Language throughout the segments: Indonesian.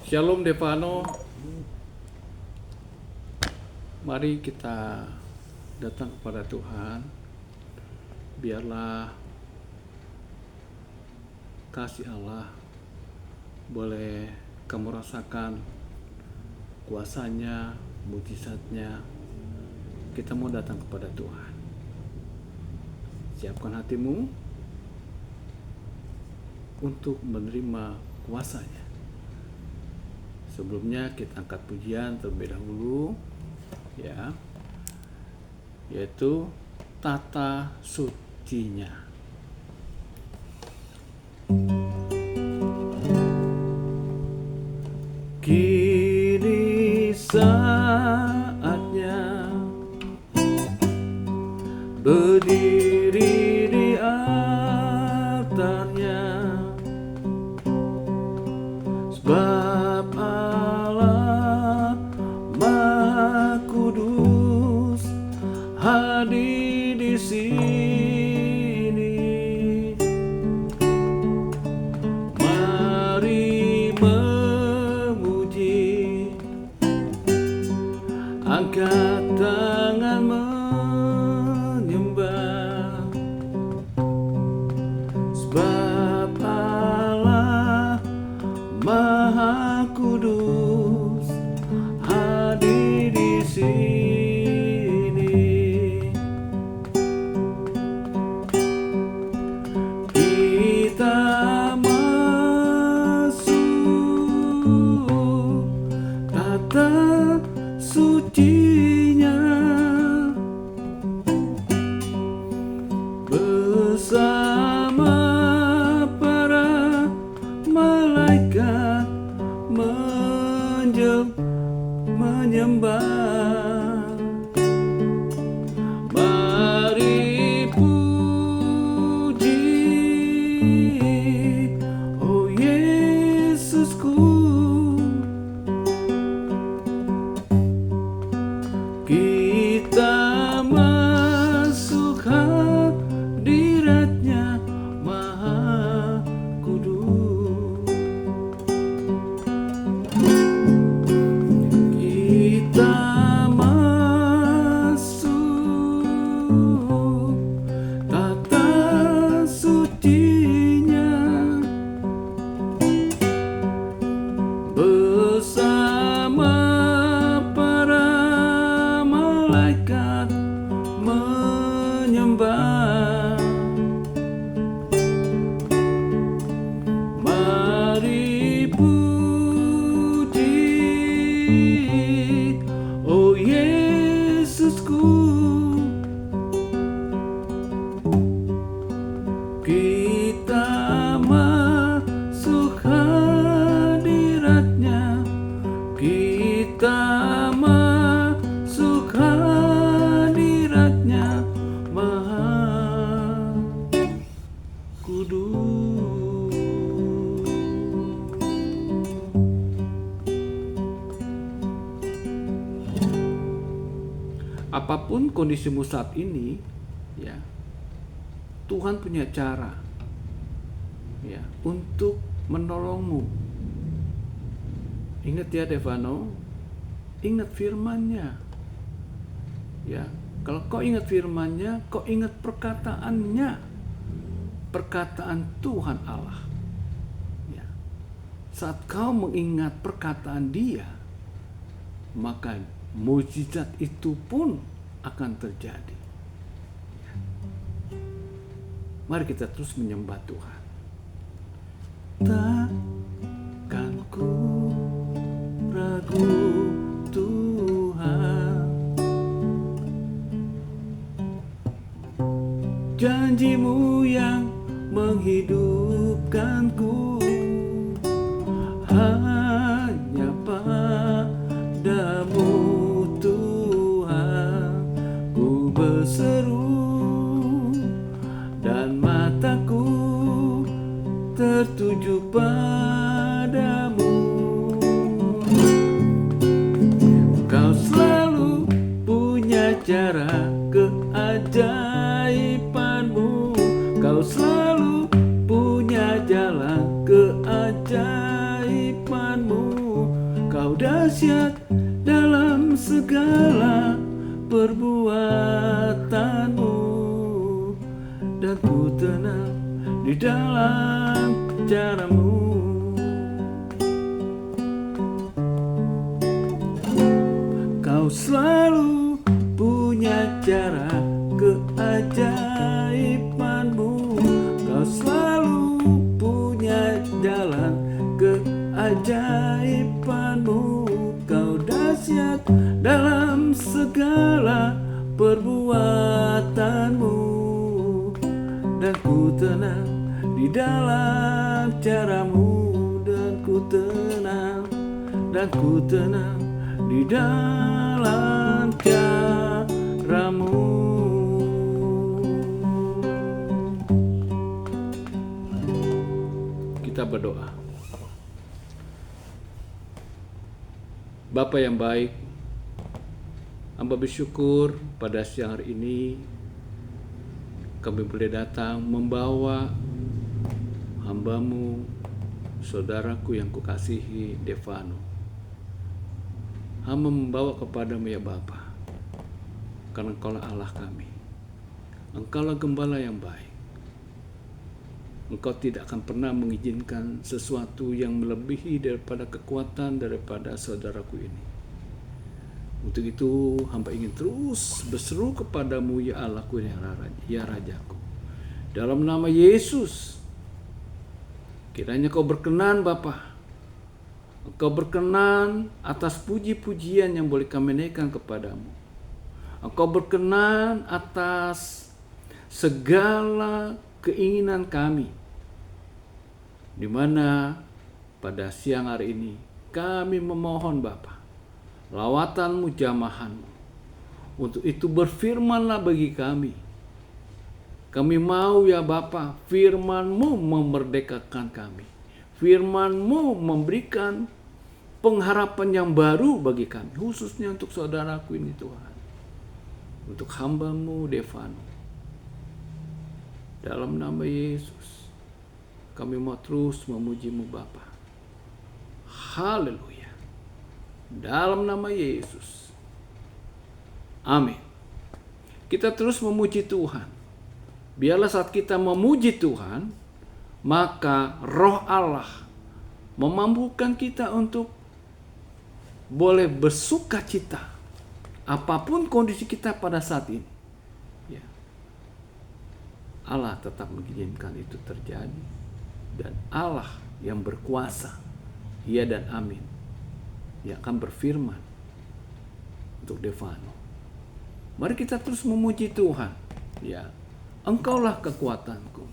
Shalom Devano, mari kita datang kepada Tuhan. Biarlah kasih Allah boleh kamu rasakan kuasanya, mujizatnya. Kita mau datang kepada Tuhan. Siapkan hatimu untuk menerima kuasanya. Sebelumnya kita angkat pujian terlebih dahulu, ya, yaitu tata sucinya. Kini saatnya berdiri di altarnya, sebab Allah Maha Kudus hadir di sini. Mari memuji, angkat tangan menyembah, sebab Allah Maha Kudus hadir di sini. Kita masuk tata sucinya bersama para malaikat menyembah. Mari puji, oh Yesusku. Kita masuk hadiratnya Maha Kudus. Kita masuk tata sucinya bersama para malaikat menyembah. Mari puji, oh Yesusku. Kita masuk hadiratnya, kita masuk hadiratnya Maha Kudus. Apapun kondisimu saat ini, ya, Tuhan punya cara, ya, untuk menolongmu. Ingat ya Devano, ingat firman-Nya. Ya, kalau kau ingat firman-Nya, kau ingat perkataannya, perkataan Tuhan Allah. Ya. Saat kau mengingat perkataan Dia, maka mukjizat itu pun akan terjadi. Ya. Mari kita terus menyembah Tuhan. Takkan ku ragu Tuhan, janji-Mu yang menghidupkanku, hanya padamu Tuhan ku berseru, dan mataku tertuju padamu. Kau selalu punya cara keajaibanmu, Kau selalu punya jalan keajaibanmu. Kau dahsyat dalam segala perbuatanmu, dan ku tenang di dalam caramu. Kau selalu punya cara keajaibanmu, kau selalu punya jalan keajaibanmu. Kau dahsyat dalam segala perbuatanmu, dan ku tenang di dalam caramu, dan ku tenang, dan ku tenang di dalam caramu. Kita berdoa. Bapa yang baik, hamba bersyukur pada siang hari ini kami boleh datang membawa hambamu, saudaraku yang kukasihi, Devano. Hamba membawa kepadamu ya Bapa, karena Engkaulah Allah kami. Engkaulah gembala yang baik. Engkau tidak akan pernah mengizinkan sesuatu yang melebihi daripada kekuatan daripada saudaraku ini. Untuk itu hamba ingin terus berseru kepadamu ya Allahku ya Rajaku. Dalam nama Yesus, kiranya kau berkenan Bapa. Engkau berkenan atas puji-pujian yang boleh kami naikkan kepadamu. Engkau berkenan atas segala keinginan kami, di mana pada siang hari ini kami memohon Bapa, lawatanmu, jamahanmu. Untuk itu berfirmanlah bagi kami. Kami mau ya Bapa, firman-Mu memerdekakan kami. Firman-Mu memberikan pengharapan yang baru bagi kami, khususnya untuk saudaraku ini Tuhan, untuk hamba-Mu Devano. Dalam nama Yesus, kami mau terus memuji-Mu Bapa. Haleluya. Dalam nama Yesus. Amin. Kita terus memuji Tuhan. Biarlah saat kita memuji Tuhan, maka Roh Allah memampukan kita untuk boleh bersuka cita apapun kondisi kita pada saat ini. Ya. Allah tetap mengizinkan itu terjadi, dan Allah yang berkuasa, ya dan amin, yang akan berfirman untuk Devano. Mari kita terus memuji Tuhan. Ya, Engkaulah kekuatanku,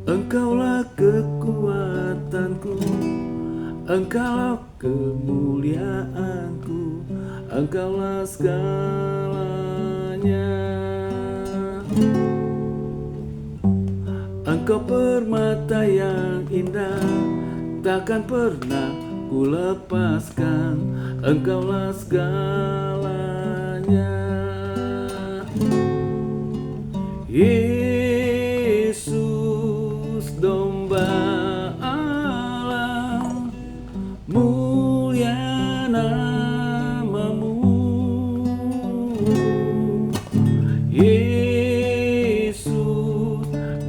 Engkaulah kekuatanku, Engkaulah kemuliaanku, Engkaulah segalanya. Engkau permata yang indah, takkan pernah ku lepaskan, Engkaulah segalanya. Yesus, domba Allah, mulia namamu. Yesus,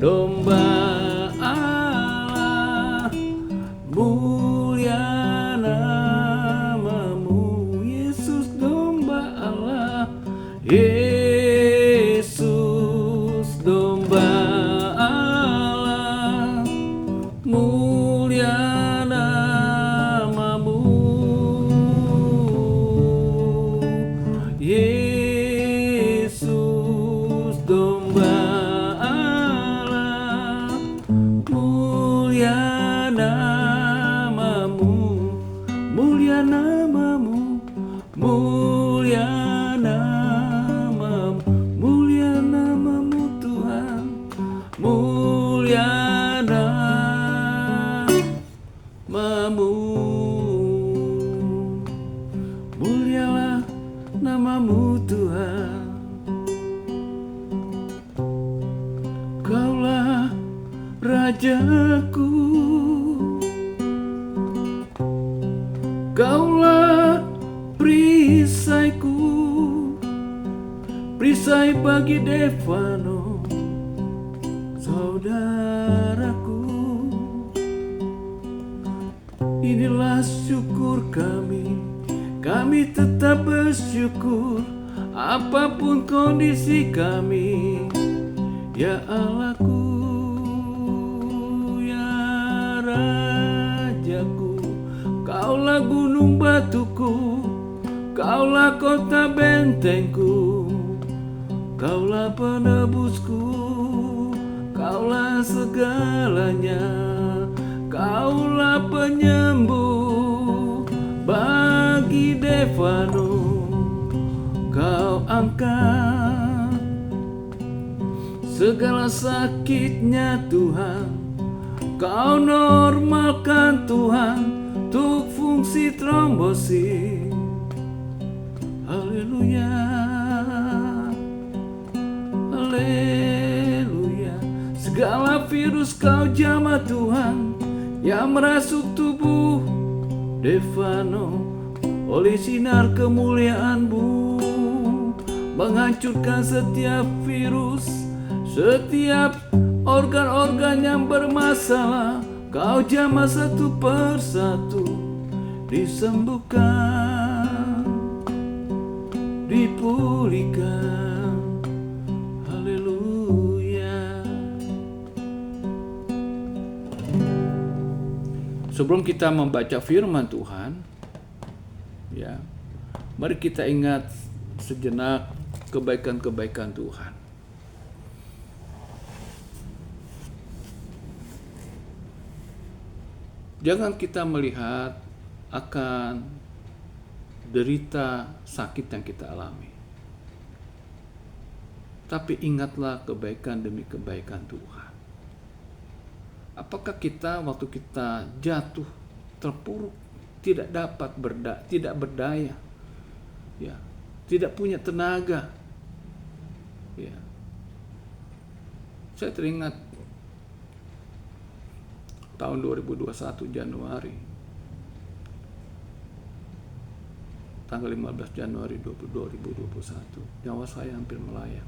domba Allah, mulia namamu. Yesus, domba Allah, Yesus, domba Allah, mulia namamu. Yesus, domba Allah, mulia namamu, mulia namamu, mulia namamu, mulia namamu Tuhan, mulia namamu, mulialah namamu Tuhan. Kaulah Rajaku, Kaulah perisaiku, perisai bagi Devano, saudaraku. Inilah syukur kami tetap bersyukur apapun kondisi kami. Ya Allahku, ya Rajaku, Kaulah gunung batuku, Kaulah kota bentengku, Kaulah penebusku, Kaulah segalanya, Kaulah penyembuh bagi Devano. Kau angkat segala sakitnya Tuhan, Kau normalkan Tuhan untuk fungsi trombosit. Haleluya, haleluya. Segala virus Kau jamah Tuhan yang merasuk tubuh Devano, oleh sinar kemuliaan-Mu menghancurkan setiap virus, setiap organ-organ yang bermasalah. Kau jamah satu persatu, disembuhkan, dipulihkan. Haleluya. Sebelum kita membaca firman Tuhan, ya, mari kita ingat sejenak kebaikan-kebaikan Tuhan. Jangan kita melihat akan derita sakit yang kita alami, tapi ingatlah kebaikan demi kebaikan Tuhan. Apakah kita waktu kita jatuh, terpuruk, tidak dapat tidak berdaya, ya, tidak punya tenaga, ya. Saya teringat tahun 2021 Januari, tanggal 15 Januari 2021, nyawa saya hampir melayang.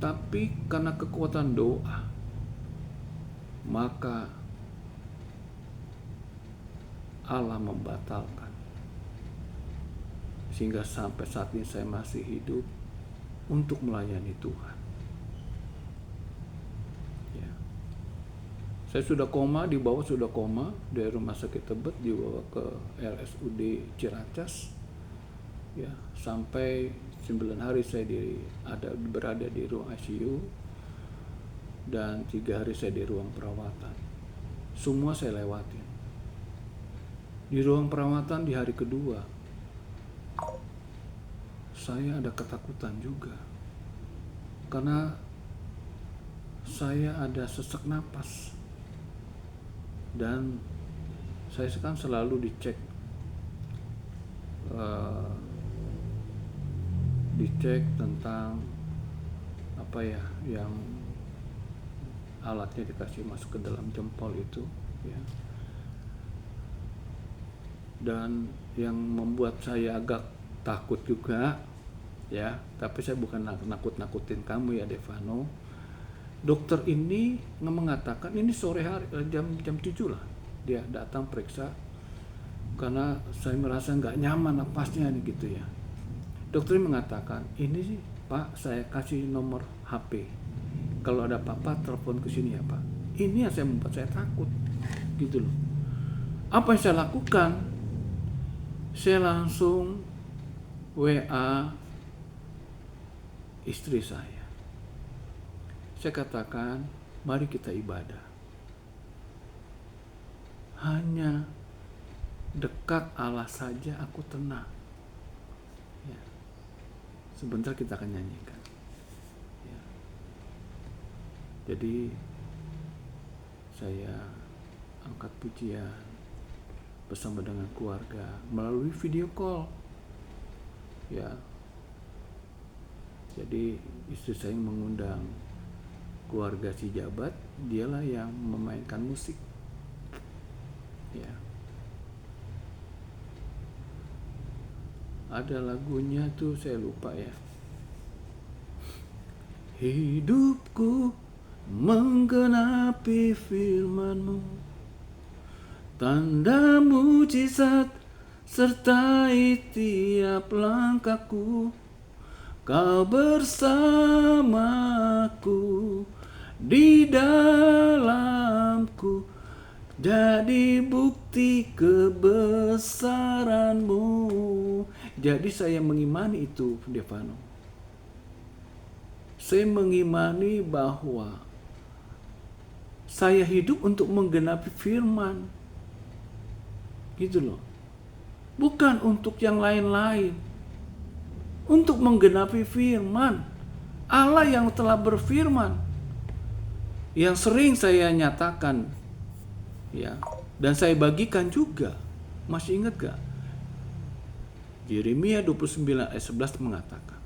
Tapi karena kekuatan doa, maka Allah membatalkan. Sehingga sampai saat ini saya masih hidup untuk melayani Tuhan. Ya. Saya sudah koma, sudah koma dari Rumah Sakit Tebet, dibawa ke RSUD Ciracas. Ya, sampai 9 hari saya berada di ruang ICU dan 3 hari saya di ruang perawatan. Semua saya lewatin. Di ruang perawatan di hari kedua, saya ada ketakutan juga karena saya ada sesak napas dan saya kan selalu dicek tentang apa ya, yang alatnya dikasih masuk ke dalam jempol itu, ya. Dan yang membuat saya agak takut juga, ya, tapi saya bukan nakut-nakutin kamu ya Devano. Dokter ini mengatakan ini sore hari jam 7 lah dia datang periksa karena saya merasa nggak nyaman napasnya nih gitu ya. Dokter mengatakan, ini sih Pak, saya kasih nomor HP. Kalau ada apa-apa telepon ke sini ya Pak. Ini yang saya membuat saya takut, gitu loh. Apa yang saya lakukan? Saya langsung WA istri saya. Saya katakan, mari kita ibadah. Hanya dekat Allah saja aku tenang. Ya. Sebentar kita akan nyanyikan. Ya. Jadi saya angkat pujian bersama dengan keluarga melalui video call. Ya. Jadi istri saya mengundang keluarga si Jabat, dialah yang memainkan musik. Ya. Ada lagunya tuh, saya lupa ya. Hidupku menggenapi firman-Mu, tanda mujizat sertai tiap langkahku. Kau bersamaku di dalamku, jadi bukti kebesaran-Mu. Jadi saya mengimani itu, Devano. Saya mengimani bahwa saya hidup untuk menggenapi firman. Gitu loh. Bukan untuk yang lain-lain. Untuk menggenapi firman. Allah yang telah berfirman. Yang sering saya nyatakan. Ya, dan saya bagikan juga. Masih ingat gak? Yeremia 29 ayat 11 mengatakan,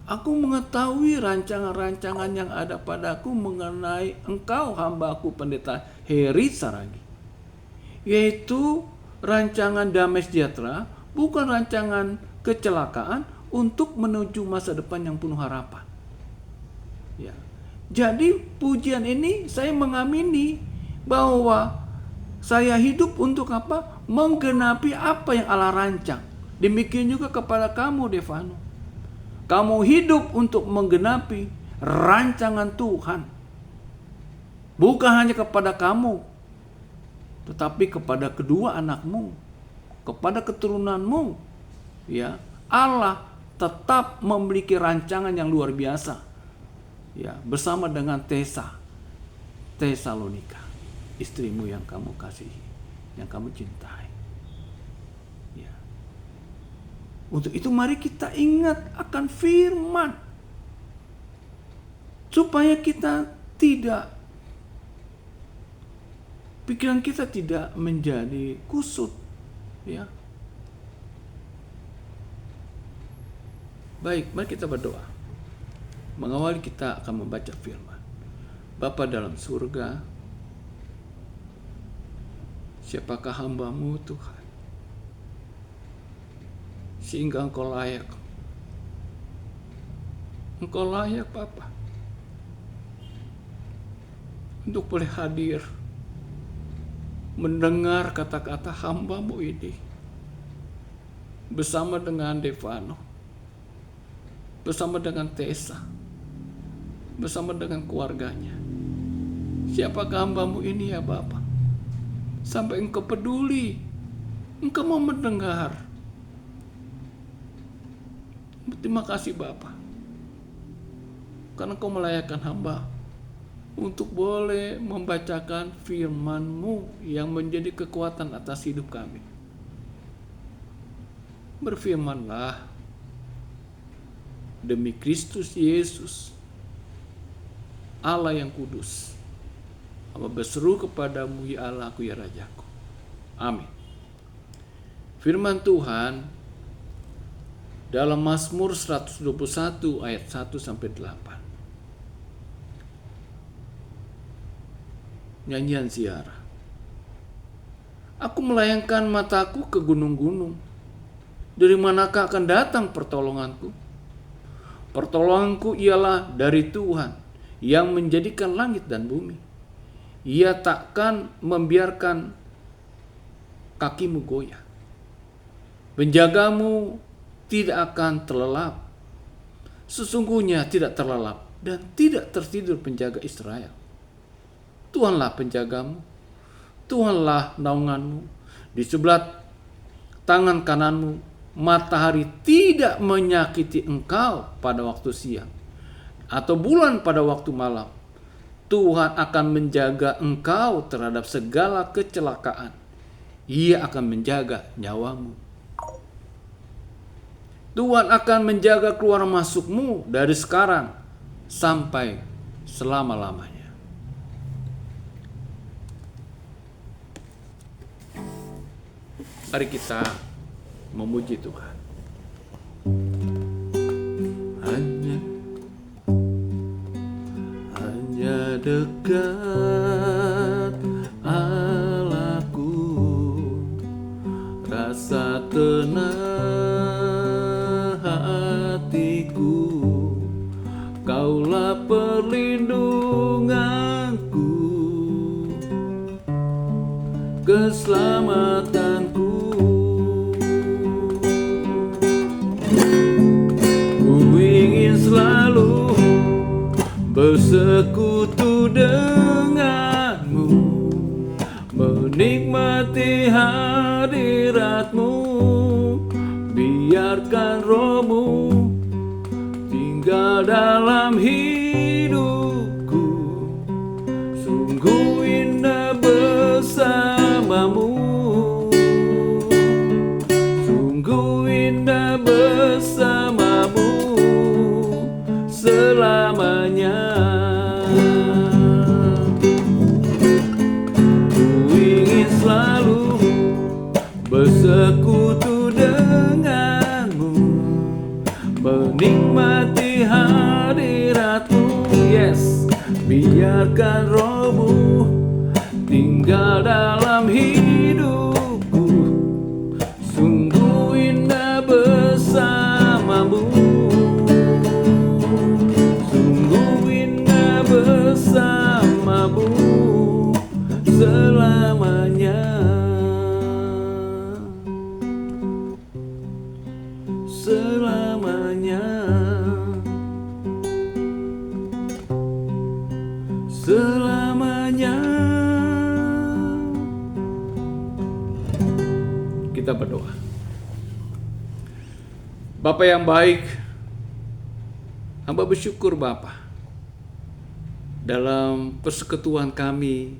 Aku mengetahui rancangan-rancangan yang ada padaku mengenai engkau hamba-Ku pendeta Heri Saragi. Yaitu rancangan damai sejahtera, bukan rancangan kecelakaan, untuk menuju masa depan yang penuh harapan. Ya. Jadi pujian ini saya mengamini bahwa saya hidup untuk apa? Menggenapi apa yang Allah rancang. Demikian juga kepada kamu, Devano. Kamu hidup untuk menggenapi rancangan Tuhan. Bukan hanya kepada kamu, tetapi kepada kedua anakmu, kepada keturunanmu. Ya, Allah tetap memiliki rancangan yang luar biasa. Ya, bersama dengan Tesalonika, istrimu yang kamu kasihi, yang kamu cintai. Ya. Untuk itu mari kita ingat akan firman, supaya kita pikiran kita tidak menjadi kusut. Ya. Baik, mari kita berdoa. Mengawali kita akan membaca firman. Bapa dalam surga, siapakah hamba-Mu Tuhan, sehingga Engkau layak. Engkau layak Bapa untuk boleh hadir mendengar kata-kata hamba-Mu ini bersama dengan Devano, bersama dengan Tessa, bersama dengan keluarganya. Siapakah hamba-Mu ini ya Bapa, sampai Engkau peduli, Engkau mau mendengar. Terima kasih Bapa, karena Engkau melayakkan hamba untuk boleh membacakan firman-Mu yang menjadi kekuatan atas hidup kami. Berfirmanlah demi Kristus Yesus, Allah yang kudus. Hamba berseru kepadamu, ya Allahku, ya Rajaku. Amin. Firman Tuhan dalam Mazmur 121 ayat 1-8. Nyanyian ziarah. Aku melayangkan mataku ke gunung-gunung. Dari manakah akan datang pertolonganku? Pertolonganku ialah dari Tuhan yang menjadikan langit dan bumi. Ia takkan membiarkan kakimu goyah. Penjagamu tidak akan terlelap. Sesungguhnya tidak terlelap dan tidak tertidur penjaga Israel. Tuhanlah penjagamu, Tuhanlah naunganmu. Di sebelah tangan kananmu, matahari tidak menyakiti engkau pada waktu siang, atau bulan pada waktu malam. Tuhan akan menjaga engkau terhadap segala kecelakaan. Ia akan menjaga nyawamu. Tuhan akan menjaga keluar masukmu dari sekarang sampai selama-lamanya. Mari kita memuji Tuhan. Hanya dekat Allahku, keselamatanku. Ku ingin selalu bersekutu denganmu, menikmati hadiratmu. Biarkan rohmu tinggal dalam hidupku. Sungguh indah bersamamu, sungguh indah bersamamu selamanya. Ku ingin selalu bersekutu denganmu, menikmati hadiratmu. Yes, biarkan rohmu tinggal dalam hidupku. Sungguh indah bersamamu, sungguh indah bersamamu selamanya. Selamanya, selamanya. Kita berdoa. Bapa yang baik, hamba bersyukur Bapa, dalam persekutuan kami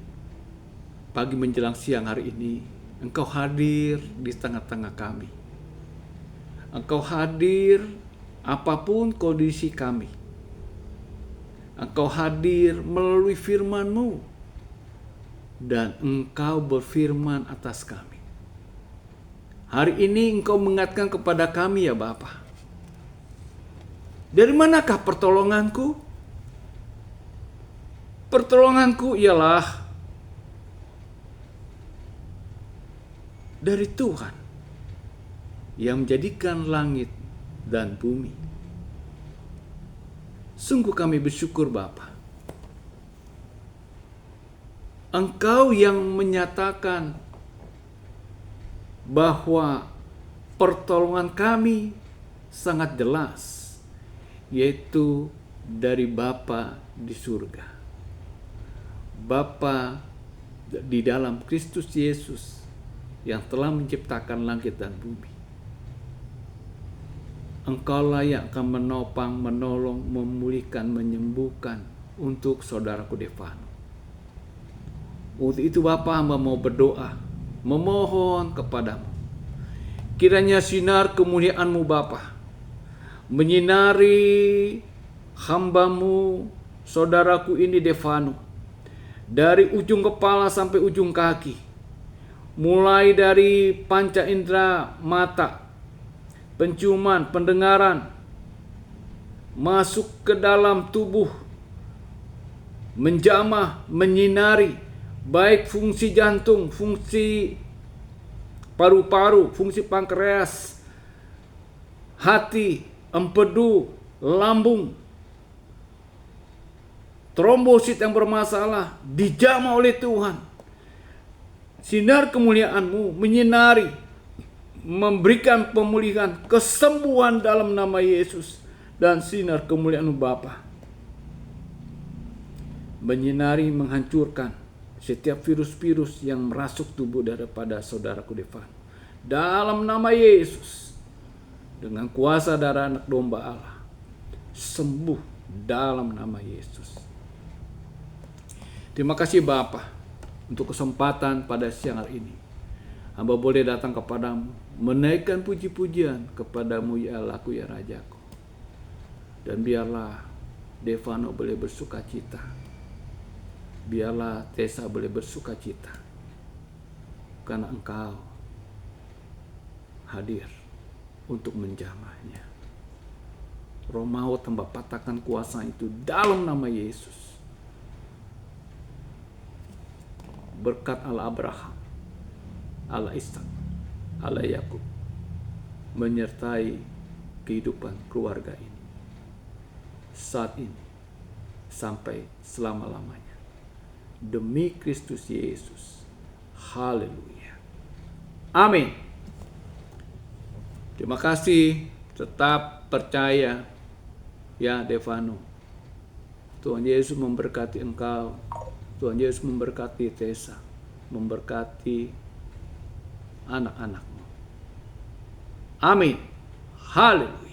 pagi menjelang siang hari ini, Engkau hadir di tengah-tengah kami. Engkau hadir apapun kondisi kami. Engkau hadir melalui firman-Mu, dan Engkau berfirman atas kami. Hari ini Engkau mengingatkan kepada kami ya Bapa, dari manakah pertolonganku? Pertolonganku ialah dari Tuhan yang menjadikan langit dan bumi. Sungguh kami bersyukur Bapa. Engkau yang menyatakan bahwa pertolongan kami sangat jelas, yaitu dari Bapa di surga. Bapa di dalam Kristus Yesus yang telah menciptakan langit dan bumi. Engkaulah yang akan menopang, menolong, memulihkan, menyembuhkan untuk saudaraku Devano. Untuk itu Bapa, hamba mau berdoa, memohon kepadamu. Kiranya sinar kemuliaan-Mu Bapa menyinari hamba-Mu, saudaraku ini Devano, dari ujung kepala sampai ujung kaki. Mulai dari panca indera mata, penciuman, pendengaran, masuk ke dalam tubuh, menjamah, menyinari, baik fungsi jantung, fungsi paru-paru, fungsi pankreas, hati, empedu, lambung, trombosit yang bermasalah, dijamah oleh Tuhan. Sinar kemuliaan-Mu menyinari, memberikan pemulihan, kesembuhan dalam nama Yesus, dan sinar kemuliaan-Mu Bapa menyinari, menghancurkan setiap virus-virus yang merasuk tubuh daripada saudaraku Devano. Dalam nama Yesus, dengan kuasa darah anak domba Allah, sembuh dalam nama Yesus. Terima kasih Bapa untuk kesempatan pada siang hari ini. Hamba boleh datang kepadamu, menaikkan puji-pujian kepadamu ya Allahku ya Rajaku. Dan biarlah Devano boleh bersuka cita. Biarlah Tessa boleh bersuka cita. Karena Engkau hadir untuk menjamahnya. Roh maut hamba patahkan kuasa itu dalam nama Yesus. Berkat Allah Abraham, Allah Ishak, Allah Yakub menyertai kehidupan keluarga ini saat ini sampai selama-lamanya. Demi Kristus Yesus, Haleluya. Amin. Terima kasih, tetap percaya ya Devano. Tuhan Yesus memberkati engkau. Tuhan Yesus memberkati Tessa, memberkati anak-anakmu. Amin. Haleluya.